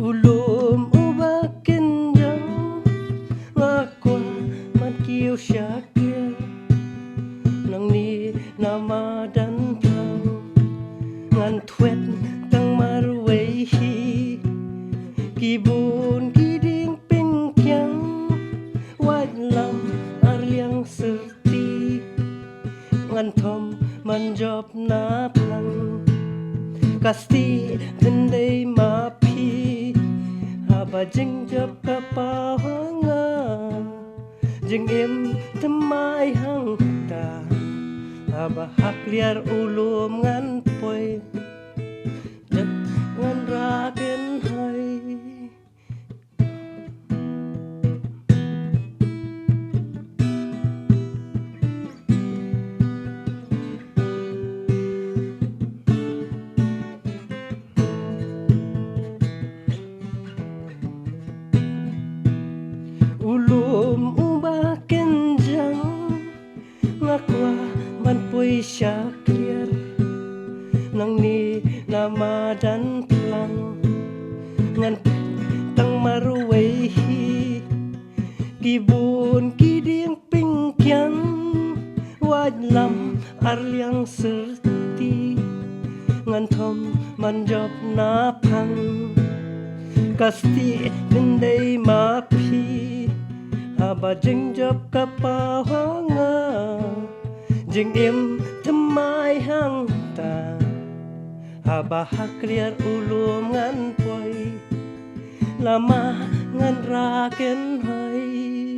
Ulum ubakin jang ngakwa man kiyo syakir nang ni nama dan tang ngan twet tang marway hi kibun kiding pingkyang wad lam arliang serti ngan thom man job na plang kasti tendai mapi haba jeng job kapawanga jeng em temai hang ta haba hak liar ulum ngan poi jat ngan ragen hai ulum ubaken jang ngakwa man poi syakir nang ni nama dan pelang ngan tang marway hi kibun kiding pingkyang wad lam arliang serti ngan thom man job na phang kasti nindai mapi haba jeng job kapawanga jeng em temai hang ta haba hak liar ulum ngan poi lama ngan ragen hai